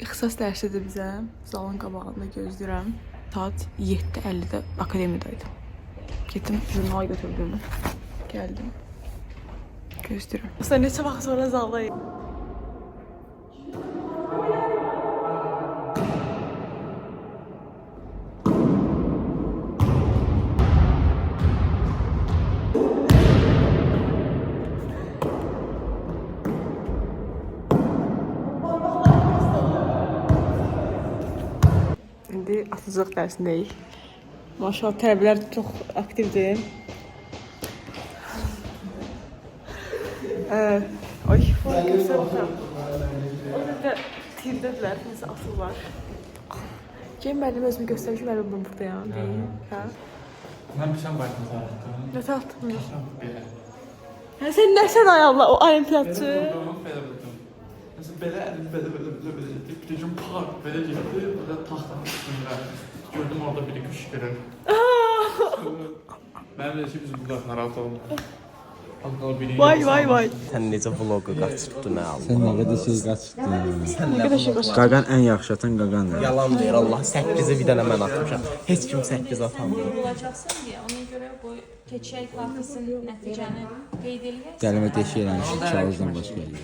ixtisas dərsidir bizə. Zalın qabağında gözləyirəm. Saat 7:50-də akademiyadaydım. Getdim, jurnalı götürdüm. Gəldim. Gözləyirəm. Aslında neçə vaxt sonra zaldayım. İndi atıcılıq dərsindəyik. Maşallah tələbələr çox aktivdir. Ay, göstərəm. O da tirdədilər, nəsə atırlar. Gəlin müəllim özümü göstərir ki, müəllim buradayam. Mən bir şey bayatım zaten. Nəsə atmıyor. Sən nəsən ay Allah, o olimpiyatçı? Belə əlim, belə bir gün park, belə getdi, belə taxtanın üstündə. Gördüm orada biri qışqırır. Mənim də ki, biz burada narahat olmuyor. Vay. Sən necə vloqa qaçırdın əl? Sən nə qədər şey qaçırdın? Nə qədər şey başa. Qaqan ən yaxşı atan qaqandır. Yalan deyir Allah, 8-i bir dənə mən atmışam. Heç kim 8 atamır. Olacaqsan deyə, ona görə bu keçək kartısının nəticəni qeyd eləyək. Gəlmə deşirəm ki, kağızdan başqa gəlir.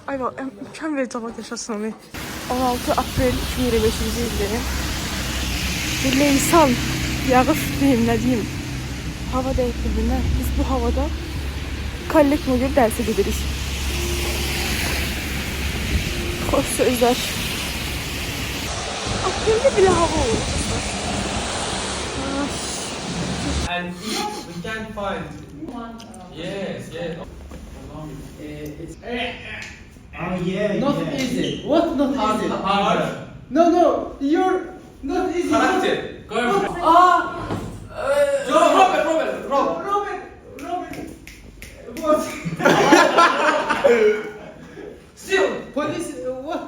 Ay bak, mükemmel cevap yaşasın onu. 16 April 2025 ildir. Bir Leysan, yağış diyeyim, ne diyeyim. Hava değiştirdiğinden biz bu havada kollek modül derse gideriz. Hoş sözler. April'de bile hava olur. And we can't find. Yes. Not easy. What not easy? Hard. No, you're not easy. Character. Robert. What? Still. Police. What?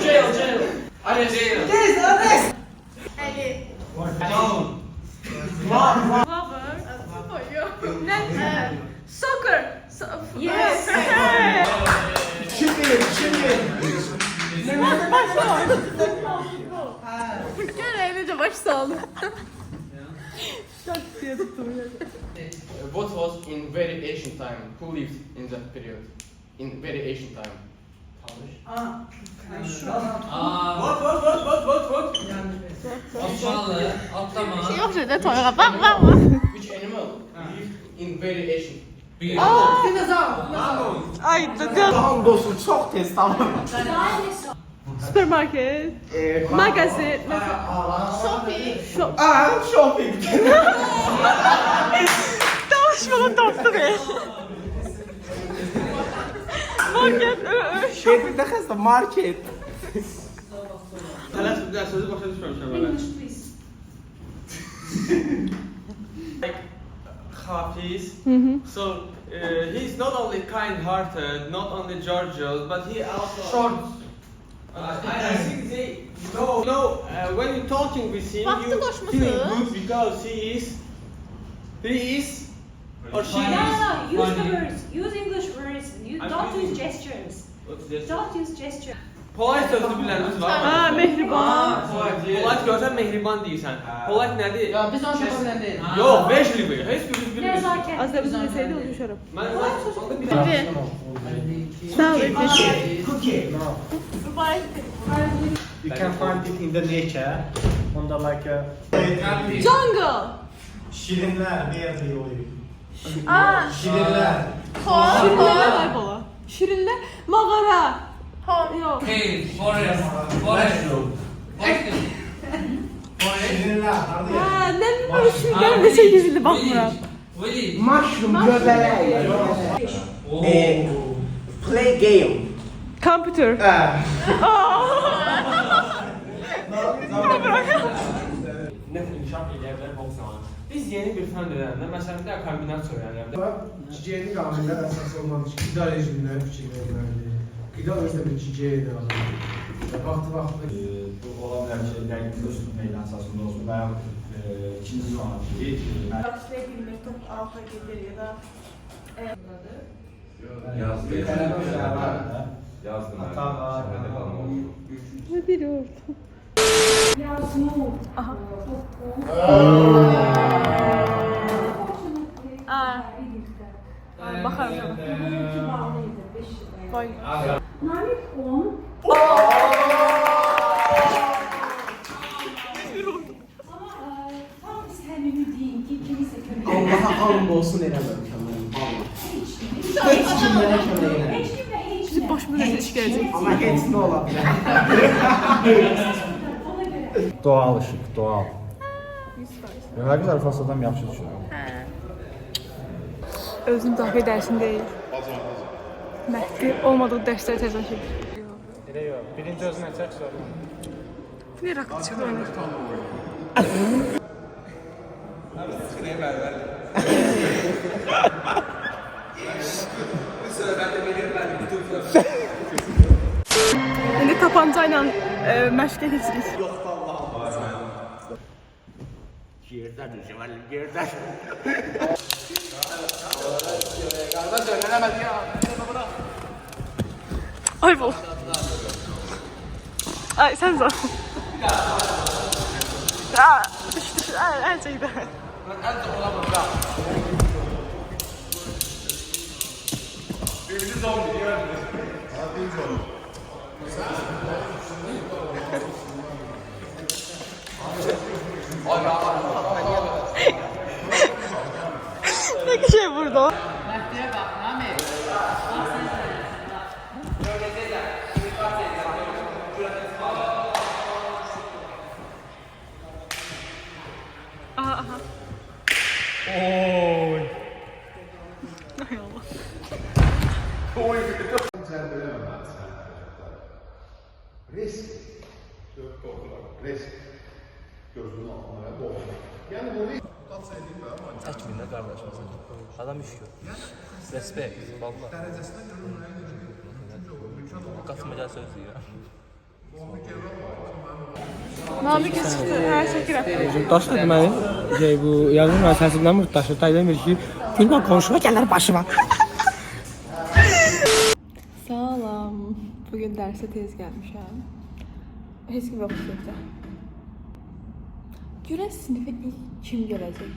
Jail. Arrest. Yes, arrest. Down. Soccer. Yes. Şimdi. Gel eğlence baş sağlık. What was in very ancient time? Who lived in that period? In very ancient time. What? Osmanlı, atlama. Yok şöyle toyga bak. Which animal lived in very ancient? Ay dur. Hamdolsun çok tez tamam. Süpermarket. Magazin. Shopping. Danışmalı doktor be. Market. Şeyde xəstə market. Tələs bir daha sözü başa düşməmişəm belə. Like Hafiz. So he's not only kind-hearted, not only Georgios, but he also short. I think they when you're talking with him, you feel good because he is or she is. Use the words. Use English words. You don't use gestures. What's this? Don't use gestures. Polite sözü biləriniz var mı? Ha mehriban. Polite görsən mehriban deyirsən. Polite nədir? Ya biz onu problem değil. Yox, vejливый. Heç biriniz bilmirsiniz. Nezaket. Az da bizim deseydi unutuşarım. Mən Sağ ol Efe. Cookie. Bye. You can find it in the nature. Onda like Jungle. şirinler ne yazıyor? Aa. Şirinler. Şirinler kaybola. Şirinler mağara. Yok. Cave, forest. Şirinler. Ha ne böyle şirinler ne şey gizli bakmıram. Village. Mushroom göbeleği. Play game. Computer. nə inkişaf edə bilər boks zamanı. Biz yeni bir fən öyrənəndə, məsələn, bir kombinasiya öyrənəndə. Çiçeğini kanunlar esas olmalı. Gıda rejimleri fikir verilmeli. Gıda özde bir çiçeği de alır. Bu ola bilər ki, rəqib dostluq meydan əsasında olsun və yaxud ikinci zaman ki, Başlayabilmek top alfa gelir ya da Yazdım. hata var. ne biri orada. Aha. Aa. Bakarım sana. Vay. Allaha and olsun eləməmişəm mən. Heç kim mənə kömək eləmir. Bizim başımıza ne iş gelecek? Amma heç nə ola bilər. Doğal ışıq, doğal. Demək ki, fasadan yaxşı düşür. Özünü müdafiə edersin değil. Məhdi olmadığı dərsləri təzəşir. Elə yox, birinci özünə çək sonra. Bir rakı çıxdı oynar. İndi tapancayla məşqə keçirik. Yerdən düşəməlim, yerdən. Ay bol. Ay sen zor. Aa, düştü. Ay, her şeyde. Ne şey burada? Aha. Oy. Ay Allah. Risk. Risk. Gözünün altına doğru. Yani bunu Çəkmir qardaşım. Adam iş gör. Respekt, valla. Qatmaca söz deyirəm. Namı keçirdi. Hər çəkirəm. Daş da deməli, bu yanğın müəssisəsindən mırtdaşı Taylan ki, "Gülmə qonşuma gələr başıma." Salam. Bugün dərsə tez gəlmişəm. Heç kim yoxdur sinifdə. Görən sinifə ilk kim gələcək?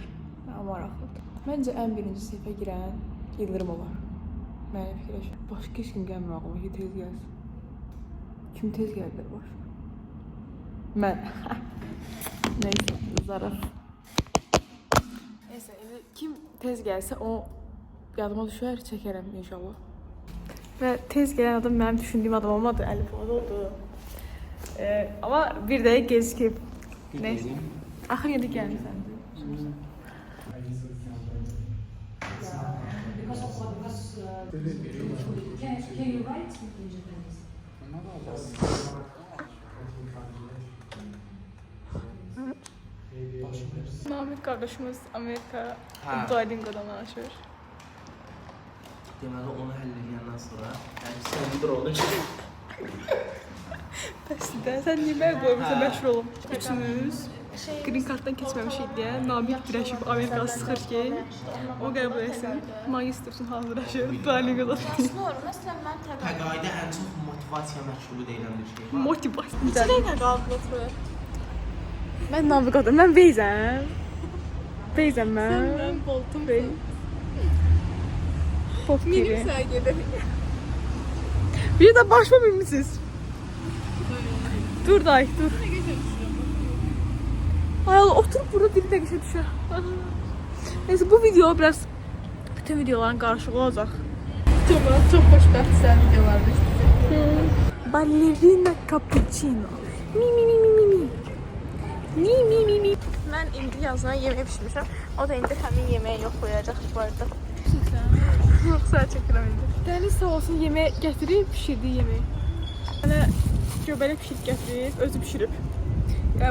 Mənə maraqlıdır. Məncə ən birinci sinifə girən Yıldırım olar. Mənə fikirləşir. Başqa heç kim gəlmir ağlıma ki, tez gəlsin. Kim tez gəldi başqa? Mən. Neyse, zaraf. Neyse, indi kim tez gəlsə o yadıma düşər, çəkərəm inşallah. Və tez gələn adam mənim düşündüyüm adam olmadı, Əlif oldu. Ama bir də gecikib. Neyse. Axır yedi gəlmişsən. Namik kardeşimiz Amerika Duolingo'dan danışır. Deməli onu həll edəndən sonra, yəni sən onu çək. Bəsdə, sən niyə mənə qoymuşsan məşhur olum? Üçümüz Green Card'dan keçməmişik deyə Namik dirəşib Amerikalı sıxır ki, o qəbul etsin. Magistersin hazırlaşır, Duolingo'dan. Məsələn, mən Təqaüdə ən çox motivasiya məşğulu deyilən bir şey var. Motivasiya. Neçə dəqiqə qaldı oturur? Mən navigator, mən Beyzəm. Beyzəm mən. Mən Boltum. Pop gibi. Minimsə gedir. Bir də başıma bilmişsiniz. Dur dayı, dur. Ay Allah, oturup burada bir dəqiqə düşər. Neyse, bu video biraz bütün videoların qarışıq olacaq. Çox xoşbəxtsən videolarda istəyir. Ballerina cappuccino. Mi mi mi mi mi mi. Mi mi mi mi. Mən indi yazına yemək pişirmişəm. O da indi həmin yeməyi yoxlayacaq bu arada. Yoxsa çəkirəm indi. Dəniz sağ olsun yemək gətirib, pişirdiyi yeməyi. Mənə göbələk pişirib gətirib, özü pişirib.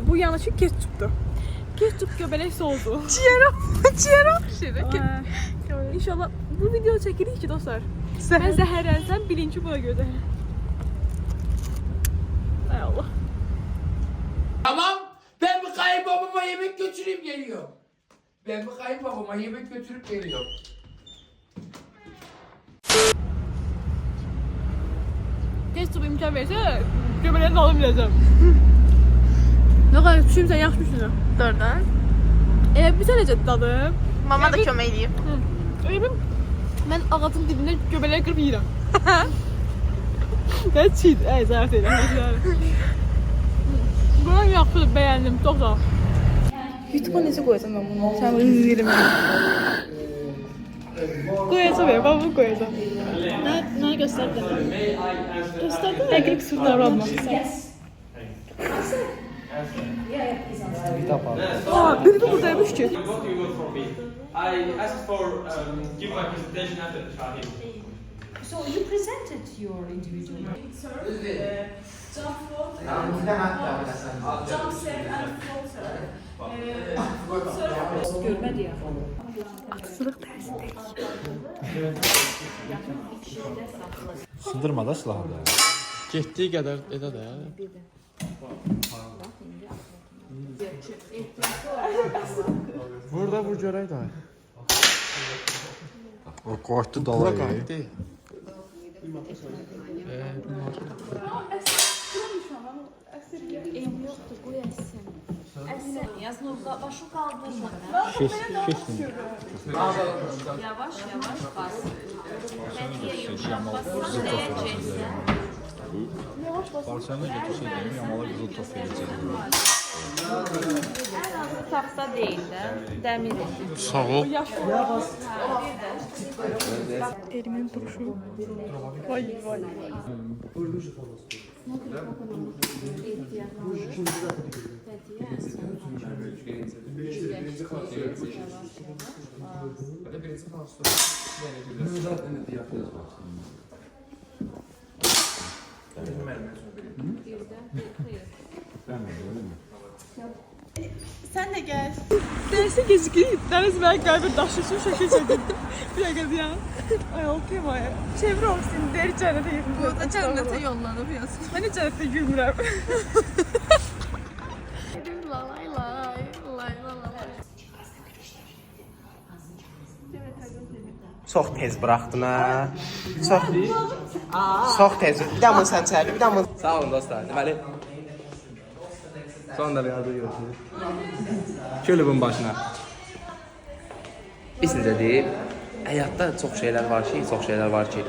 Bu yanışı ketçupdur. Ketçup göbələk sosu. Çiyero pişirir. İnşallah bu video çəkirik ki dostlar. Mən zəhərlənsəm bilinci buna görə. Tamam. Ben bir kayınbabama yemek götüreyim geliyor. Ben bir kayınbabama yemek götürüp geliyorum. Keşke imkan versə, göbələyin dalım biləcəm. Nə qədər düşüm sən yaxşı düşünürəm. Doğrudan. Bir sənəcə dadım. Mama da kömək eləyib. Mən ağacın dibində göbələyi qırıb yeyirəm. Nə çiğ, zərf edirəm. Bunun yaxşıdır, bəyəndim, çox sağ ol. YouTube'a necə qoyacam mən bunu? Sən bunu izləyirəm. Qoyacam ya, ben bunu koyacağım. Ne gösterdin? Gösterdin mi? Eklik sırtlar olmak. Biri de buradaymış ki. What do you want from me? I asked for give my presentation after the Shahid. So you presented your individual. Görmedi ya. Aksılık tersindeyik. Sındırma da silahı da. Getdiyi qədər edə də. Burada vur görək də. O qorxdu dolayı. Qayıtdı. Em yoktu, bu Esen. Esen, yazın başı kaldırma. Yavaş yavaş bas. Hediye yumuşak basma diyeceksin. Parçanı götürseydim yamalı qızıl top verəcəkdim. En azı taxta değil de, demir. Sağ ol. Elimin duruşu. Vay vay. Sen de gel. Derse gecikeyim. Deniz ben galiba daşlısı şekil çekildim. Bir dakika ya. Ay okey mi? Çevre olsun. Deri cennete yakın. Bu da cennete yollanıp yazsın. Hani cennette gülmürəm. Lay lay lay lay. Çox tez buraxdın ha. Çox tez. Bir daha bunu sən çək, bir daha bunu. Sağ olun dostlar. Deməli sonunda bir adı yoxdur. Kulübün başına. Biz necə deyib, həyatda çox şeylər var ki,